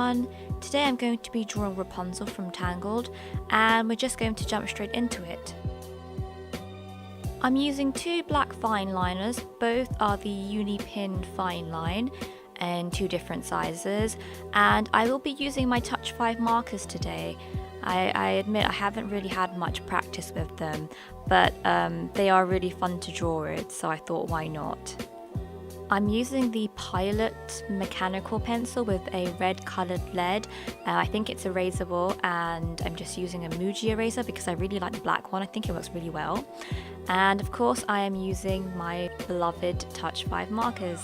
everyone! Today I'm going to be drawing Rapunzel from Tangled, and we're just going to jump straight into it. I'm using two black fine liners, both are the Unipin fine line in two different sizes, and I will be using my touchfive markers today. I admit I haven't really had much practice with them, but they are really fun to draw with, so I thought why not. I'm using the Pilot mechanical pencil with a red coloured lead. I think it's erasable, and I'm just using a Muji eraser because I really like the black one. I think it works really well. And of course I am using my beloved touchfive markers.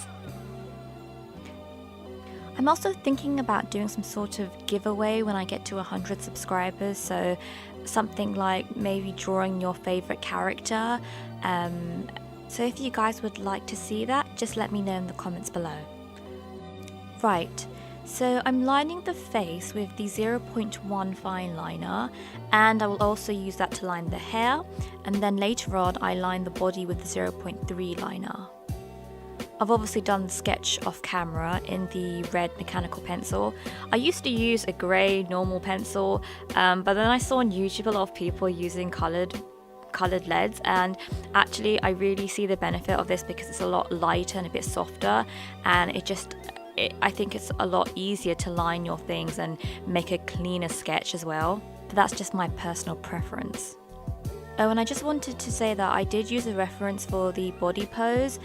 I'm also thinking about doing some sort of giveaway when I get to 100 subscribers, so something like maybe drawing your favourite character. So if you guys would like to see that, just let me know in the comments below. Right, so I'm lining the face with the 0.1 fine liner, and I will also use that to line the hair, and then later on I line the body with the 0.3 liner. I've obviously done the sketch off camera in the red mechanical pencil. I used to use a grey normal pencil, but then I saw on YouTube a lot of people using coloured leads, and actually I really see the benefit of this because it's a lot lighter and a bit softer, and I think it's a lot easier to line your things and make a cleaner sketch as well. But that's just my personal preference. Oh, and I just wanted to say that I did use a reference for the body pose,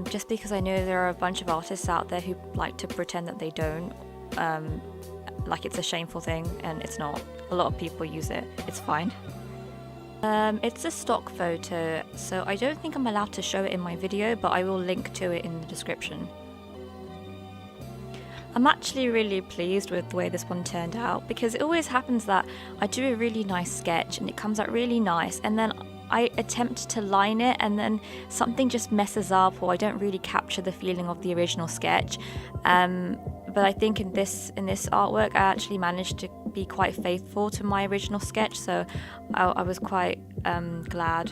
just because I know there are a bunch of artists out there who like to pretend that they don't, like it's a shameful thing, and it's not. A lot of people use it, it's fine. It's a stock photo, so I don't think I'm allowed to show it in my video, but I will link to it in the description. I'm actually really pleased with the way this one turned out, because it always happens that I do a really nice sketch and it comes out really nice, and then I attempt to line it and then something just messes up, or I don't really capture the feeling of the original sketch. But I think in this artwork I actually managed to be quite faithful to my original sketch, so I was quite glad.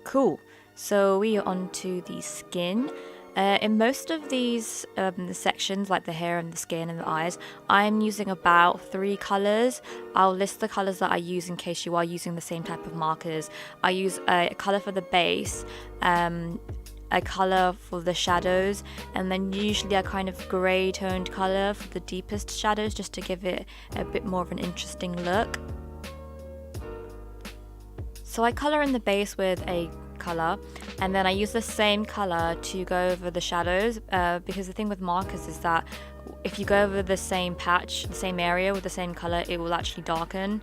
Cool, so we are on to the skin. In most of these the sections, like the hair and the skin and the eyes, I'm using about 3 colours. I'll list the colours that I use in case you are using the same type of markers. I use a colour for the base, a colour for the shadows, and then usually a kind of grey toned colour for the deepest shadows, just to give it a bit more of an interesting look. So I colour in the base with a colour, and then I use the same colour to go over the shadows, because the thing with markers is that if you go over the same patch, the same area with the same colour, it will actually darken.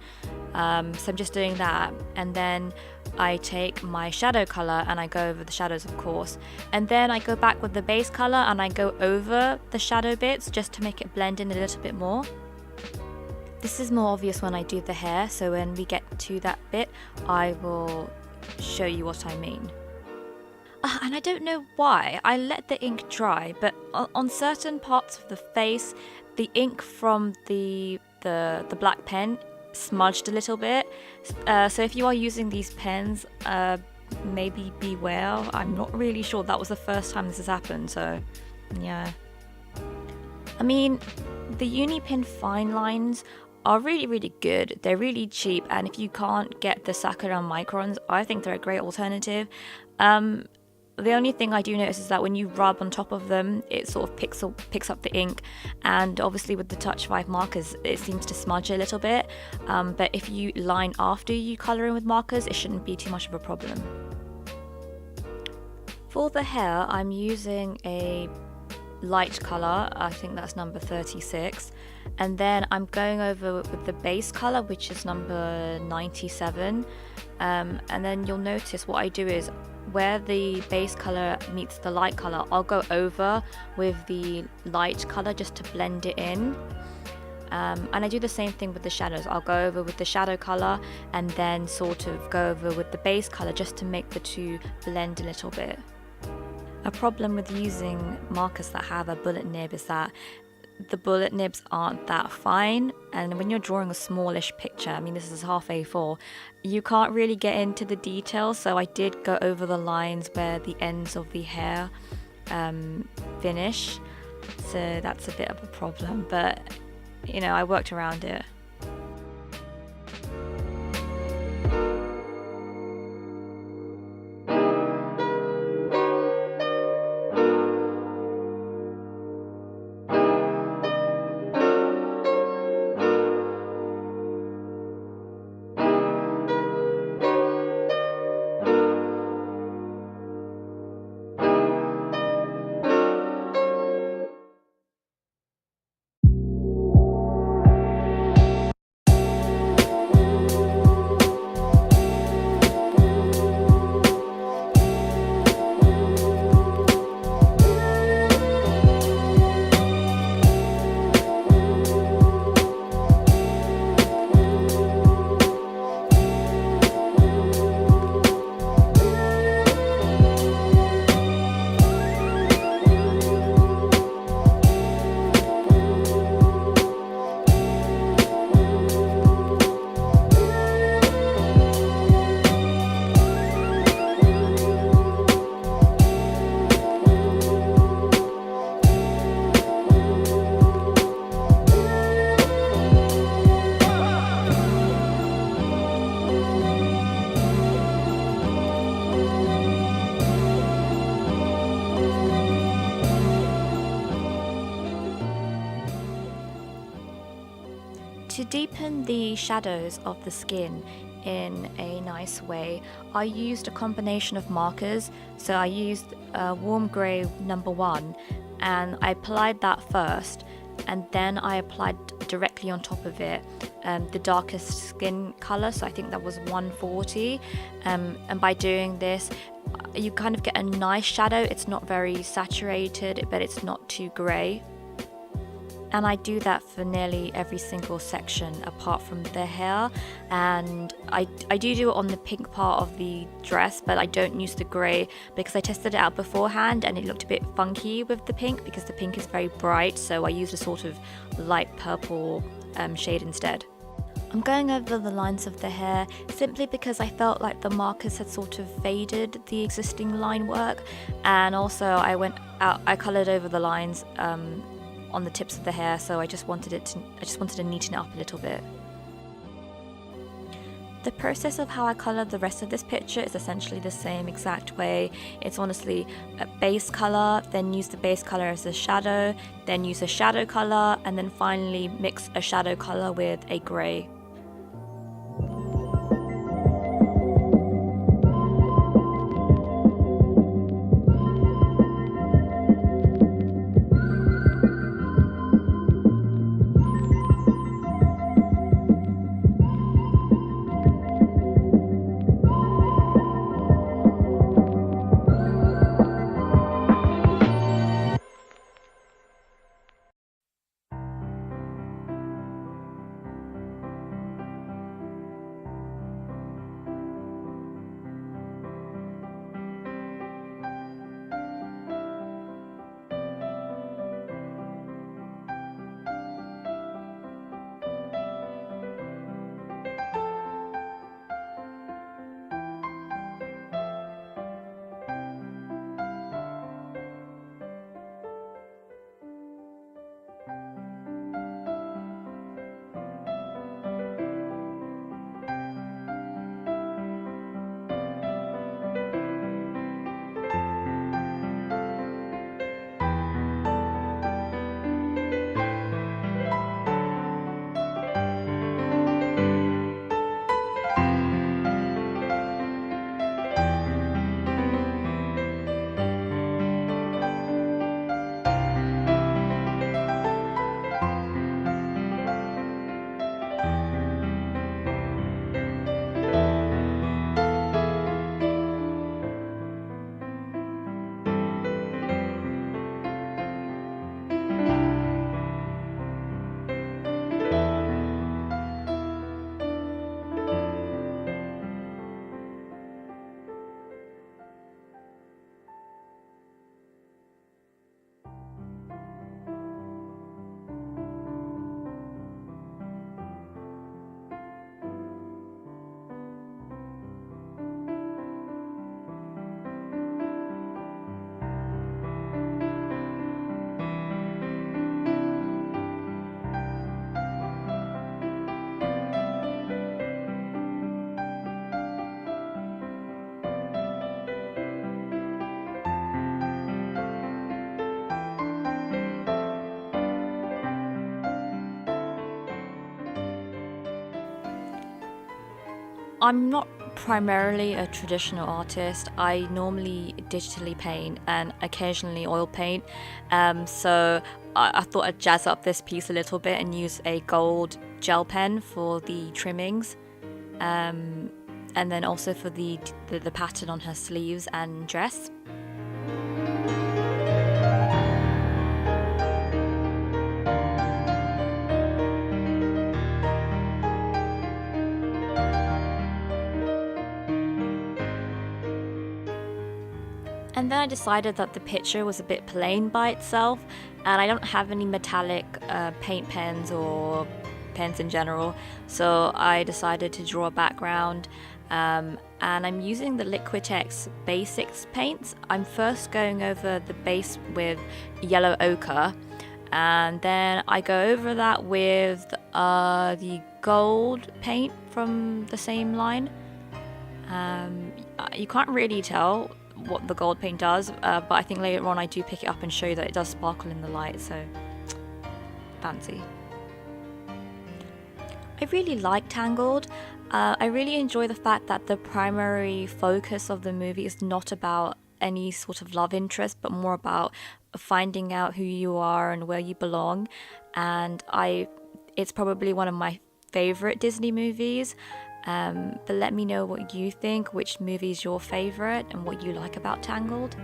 So I'm just doing that, and then I take my shadow colour and I go over the shadows, of course, and then I go back with the base colour and I go over the shadow bits just to make it blend in a little bit more. This is more obvious when I do the hair, so when we get to that bit I will show you what I mean. And I don't know why I let the ink dry, but on certain parts of the face the ink from the black pen smudged a little bit, so if you are using these pens, maybe beware. I'm not really sure, that was the first time this has happened, so yeah. I mean, the Unipin fine lines are really good. They're really cheap, and if you can't get the Sakura microns, I think they're a great alternative. The only thing I do notice is that when you rub on top of them, it sort of picks up the ink, and obviously with the touchfive markers it seems to smudge a little bit, but if you line after you colour in with markers, it shouldn't be too much of a problem. For the hair, I'm using a light colour, I think that's number 36, and then I'm going over with the base colour, which is number 97, and then you'll notice what I do is where the base colour meets the light colour, I'll go over with the light colour just to blend it in, and I do the same thing with the shadows. I'll go over with the shadow colour and then sort of go over with the base colour just to make the two blend a little bit. A problem with using markers that have a bullet nib is that the bullet nibs aren't that fine, and when you're drawing a smallish picture, I mean this is half A4, you can't really get into the details, so I did go over the lines where the ends of the hair finish, so that's a bit of a problem, but you know, I worked around it. To deepen the shadows of the skin in a nice way, I used a combination of markers. So I used warm grey number 1 and I applied that first, and then I applied directly on top of it the darkest skin colour, so I think that was 140, and by doing this you kind of get a nice shadow. It's not very saturated, but it's not too grey. And I do that for nearly every single section apart from the hair, and I do it on the pink part of the dress, but I don't use the grey because I tested it out beforehand and it looked a bit funky with the pink because the pink is very bright, so I used a sort of light purple shade instead. I'm going over the lines of the hair simply because I felt like the markers had sort of faded the existing line work, and also I coloured over the lines on the tips of the hair, so I just wanted to neaten it up a little bit. The process of how I colour the rest of this picture is essentially the same exact way. It's honestly a base colour, then use the base colour as a shadow, then use a shadow colour, and then finally mix a shadow colour with a grey. I'm not primarily a traditional artist. I normally digitally paint and occasionally oil paint. So I thought I'd jazz up this piece a little bit and use a gold gel pen for the trimmings. And then also for the pattern on her sleeves and dress. And then I decided that the picture was a bit plain by itself, and I don't have any metallic paint pens or pens in general, so I decided to draw a background. And I'm using the Liquitex Basics paints. I'm first going over the base with yellow ochre, and then I go over that with the gold paint from the same line. You can't really tell what the gold paint does, but I think later on I do pick it up and show you that it does sparkle in the light, so fancy. I really like Tangled. I really enjoy the fact that the primary focus of the movie is not about any sort of love interest, but more about finding out who you are and where you belong. And it's probably one of my favorite Disney movies. But let me know what you think, which movie is your favorite, and what you like about Tangled.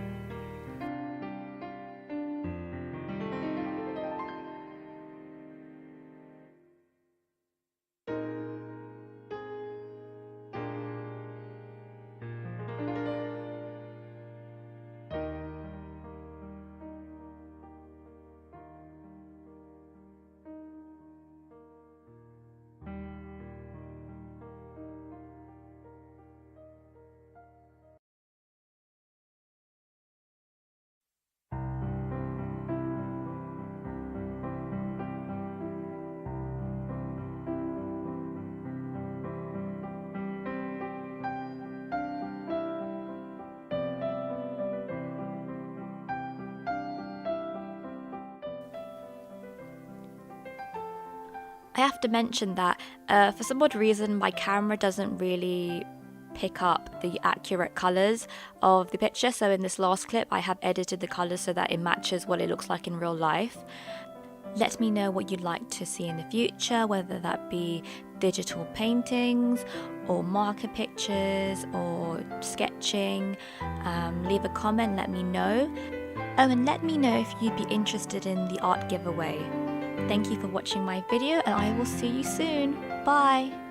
I have to mention that for some odd reason my camera doesn't really pick up the accurate colours of the picture, so in this last clip I have edited the colours so that it matches what it looks like in real life. Let me know what you'd like to see in the future, whether that be digital paintings or marker pictures or sketching. Leave a comment, let me know. Oh, and let me know if you'd be interested in the art giveaway. Thank you for watching my video, and I will see you soon. Bye!